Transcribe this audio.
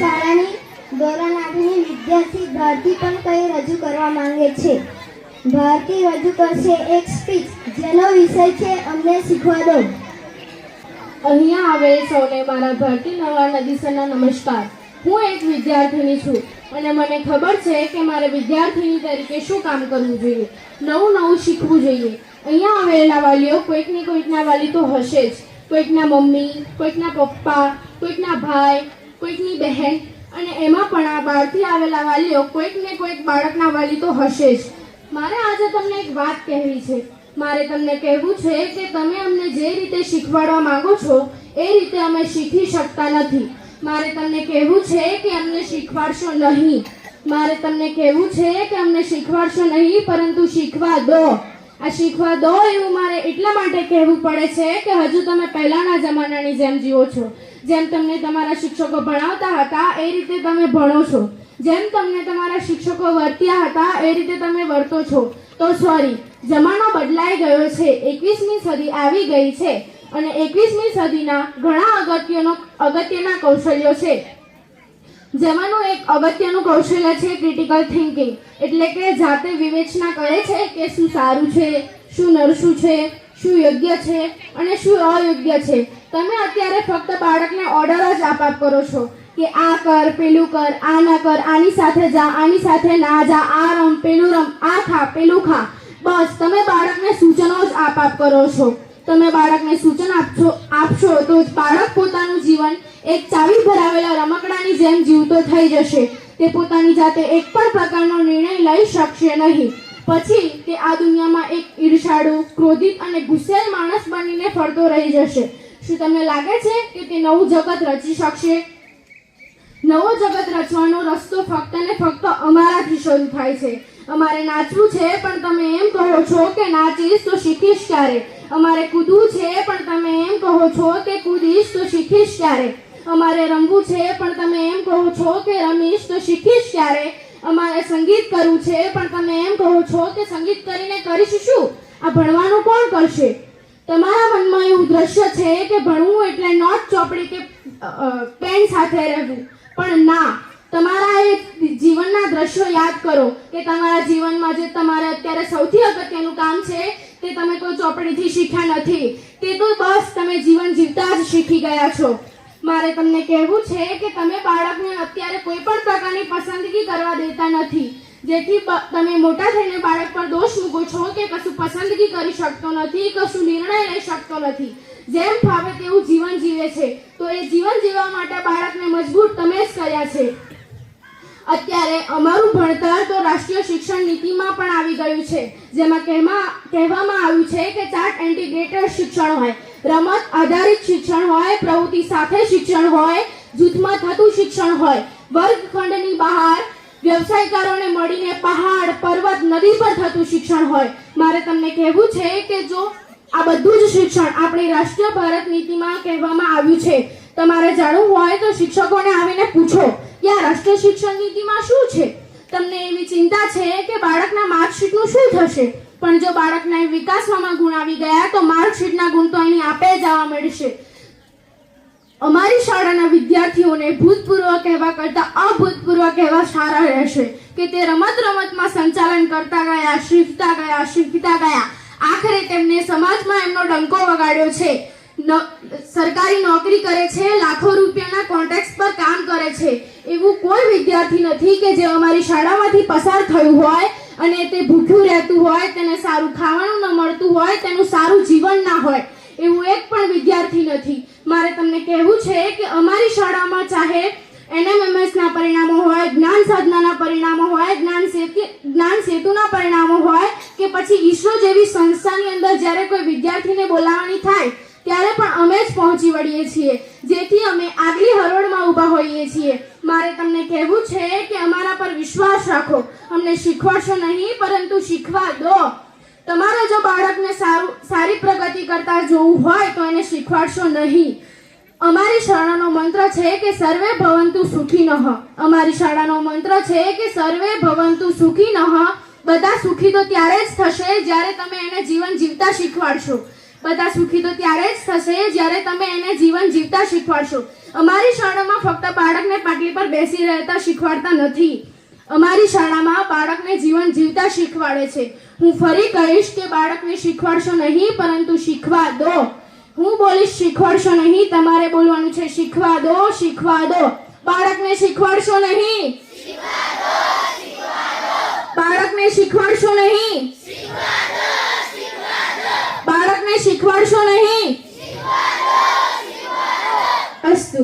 શાળાની ધોરણ 8ની વિદ્યાર્થી ભારતી પણ કંઈ રજૂ કરવા માંગે છે. ભારતી રજૂ કરશે એક સ્પીચ જેનો વિષય છે અમને શીખવા દો. અહીંયા આવેલ સૌને મારા ભારતી નવા નદી સરના નમસ્કાર. હું એક વિદ્યાર્થીની છું અને મને ખબર છે કે મારે વિદ્યાર્થીની તરીકે શું કામ કરવું જોઈએ, નવું શીખવું જોઈએ. અહીંયા આવેલા વાલીઓ કોઈકના વાલી તો હશે જ. કોઈકના મમ્મી, કોઈકના પપ્પા, કોઈકના ભાઈ, કોઈકની બહેન, અને એમાં પણ આ બહારથી આવેલા વાલીઓ કોઈક બાળકના વાલી તો હશે જ. મારે આજે તમને એક વાત કહેવી છે. મારે તમને કહેવું છે કે તમે અમને જે રીતે શીખવાડવા માંગો છો એ રીતે અમે શીખી શકતા નથી. મારે તમને કહેવું છે કે અમને શીખવાડશો નહીં. મારે તમને કહેવું છે કે અમને શીખવાડશો નહીં, પરંતુ શીખવા દો. આ શીખવા દો એવું મારે એટલા માટે કહેવું પડે છે કે હજુ તમે પહેલાના જમાનાની જેમ જીવો છો. જેમ તમને તમારા શિક્ષકો ભણાવતા હતા એ રીતે તમે ભણો છો. જેમ તમને તમારા શિક્ષકો વર્ત્યા હતા એ રીતે તમે વર્તો છો. તો સોરી, જમાનો બદલાઈ ગયો છે. 21મી સદી આવી ગઈ છે અને 21મી સદીના ઘણા અગત્યના કૌશલ્યો છે. જેમાંનું એક અગત્યનું કૌશલ્ય છે ક્રિટિકલ થિંકિંગ, એટલે કે જાતે વિવેચના કરે છે કે શું સારું છે, શું નરસું છે, શું યોગ્ય છે અને શું અયોગ્ય છે. તમે અત્યારે ફક્ત બાળકને ઓર્ડર જ આપ કરો છો કે આ કર, પેલું કર, આ ન કર, આની સાથે જા, આની સાથે ના જા, આ રમ, પેલું રમ, આ ખા, પેલું ખા. બસ તમે બાળકને સૂચનો જ આપ કરો છો. તમે બાળકને સૂચન આપશો તો બાળક પોતાનું જીવન એક ચાવી ભરાવેલા રમકડાની જેમ જીવતો થઈ જશે. તે પોતાની જાતે એક પણ પ્રકારનો નિર્ણય લઈ શકશે નહીં. પછી તે આ દુનિયામાં એક ઈર્ષાળુ, ક્રોધિત અને ગુસ્સેલ માણસ બનીને ફરતો રહી જશે. શું તમને લાગે છે કે તે નવું જગત રચી શકશે? નવો જગત રચવાનો રસ્તો ફક્ત ને ફક્ત અમારાથી શરૂ થાય છે. અમારે નાચવું છે પણ તમે એમ કહો છો કે નાચીશ તો શીખીશ ક્યારે? અમારે કૂદવું છે પણ તમે એમ કહો છો કે કૂદીશ તો શીખીશ ક્યારે? અમારે રમવું છે પણ તમે એમ કહો છો કે રમીશ તો શીખીશ ક્યારે? અમારે સંગીત કરવું છે પણ તમે એમ કહો છો કે સંગીત કરીને કરીશ શું? આ ભણવાનું કોણ કરશે? તમારા મનમાં એવું દ્રશ્ય છે કે ભણવું એટલે નોટ ચોપડી કે પેન સાથે રહેવું, પણ ના. તમારા એ જીવનના દ્રશ્યો યાદ કરો કે તમારા જીવનમાં જે તમારે અત્યારે સૌથી અગત્યનું કામ છે તે તમે કોઈ ચોપડીથી શીખ્યા નથી. તે તો બસ તમે જીવન જીવતા જ શીખી ગયા છો. મારે તમને કહેવું છે કે તમે બાળકને અત્યારે કોઈ પણ પ્રકારની પસંદગી કરવા દેતા નથી, જેથી તમે મોટા થઈને બાળક પર દોષ મૂકો છો કે કશું પસંદગી કરી શકતો નથી, કશું નિર્ણય લઈ શકતો નથી. જેમ ફાવે તેવું જીવન જીવે છે. તો એ જીવન જીવવા માટે બાળકને મજબૂર તમે જ કર્યા છે. અત્યારે અમારું ભણતર તો રાષ્ટ્રીય શિક્ષણ નીતિમાં પણ આવી ગયું છે, જેમાં કહેવામાં આવ્યું છે કે ચાર્ટ ઇન્ટિગ્રેટેડ શિક્ષણ હોય, રમત આધારિત શિક્ષણ હોય, પ્રવૃત્તિ સાથે શિક્ષણ હોય, જૂથમાં થતું શિક્ષણ હોય, વર્ગખંડની બહાર વ્યવસાયકારોને મળીને પહાડ, પર્વત, નદી પર થતું શિક્ષણ હોય. મારે તમને કહેવું છે કે જો આ બધું જ શિક્ષણ આપણી રાષ્ટ્રીય ભારત નીતિમાં કહેવામાં આવ્યું છે. તમારે જાણવું હોય તો શિક્ષકોને આવીને પૂછો કે આ રાષ્ટ્રીય શિક્ષણ નીતિમાં શું છે. તમને એવી ચિંતા છે કે બાળકના માર્કશીટનું શું થશે, પણ જો બાળકના વિકાસમાં ગુણ આવી ગયા તો માર્કશીટના ગુણ તો એની આપે જવા મળશે. અમારી શાળાના વિદ્યાર્થીઓને ભૂતપૂર્વ કહેવા કરતા અભૂતપૂર્વ કહેવા સારા રહેશે કે તે રમતમાં સંચાલન કરતા ગયા, શીખતા ગયા. આખરે તેમને સમાજમાં એમનો ડંકો વગાડ્યો છે. સરકારી નોકરી કરે છે, લાખો રૂપિયાના કોન્ટ્રાક્ટ પર કામ કરે છે. એવું કોઈ વિદ્યાર્થી નથી કે જે અમારી શાળામાંથી પસાર થયું હોય અને તે ભૂખ્યું રહેતું હોય, તેને સારું ખાવાનું ન મળતું હોય, તેનું સારું જીવન ના હોય. એવું એક પણ વિદ્યાર્થી નથી. મારે તમને કહેવું છે કે અમારી શાળામાં ચાહે NMMSના પરિણામો હોય, જ્ઞાન સાધનાના પરિણામો હોય, જ્ઞાન સેતુના પરિણામો હોય કે પછી ઈસરો જેવી સંસ્થાની અંદર જ્યારે કોઈ વિદ્યાર્થીને બોલાવવાની થાય ત્યારે પણ અમે જ પહોંચી વળીએ છીએ, જેથી અમે આગલી હરોળમાં ઊભા હોઈએ છીએ. મારે તમને કહેવું છે કે અમારા પર વિશ્વાસ રાખો. અમને શીખવાડશો નહીં, પરંતુ શીખવા દો. તમારે જો બાળકને સારી પ્રગતિ કરતા જોવું હોય તો એને શીખવાડશો નહીં. અમારી શાળાનો મંત્ર છે કે સર્વે ભવંતુ સુખીનઃ. અમારી શાળાનો મંત્ર છે કે સર્વે ભવંતુ સુખીનઃ. બધા સુખી તો ત્યારે જ થશે જ્યારે તમે એને જીવન જીવતા શીખવાડશો. બધા સુખી તો ત્યારે જ થશે જ્યારે તમે એને જીવન જીવતા શીખવાડશો. અમારી શાળામાં ફક્ત બાળકને પાટલી પર બેસી રહેતા શીખવાડતા નથી. અમારી શાળામાં બાળકને જીવન જીવતા શીખવાડે છે. હું ફરી કહીશ કે બાળકને શીખવાડશો નહીં, પરંતુ શીખવા દો. હું બોલીશ શીખવાડશો નહીં, તમારે બોલવાનું છે શીખવા દો, શીખવા દો. બાળકને શીખવાડશો નહીં, બાળકને શીખવાડશો નહીં, બાળકને શીખવાડશો નહીં. અસ્તુ.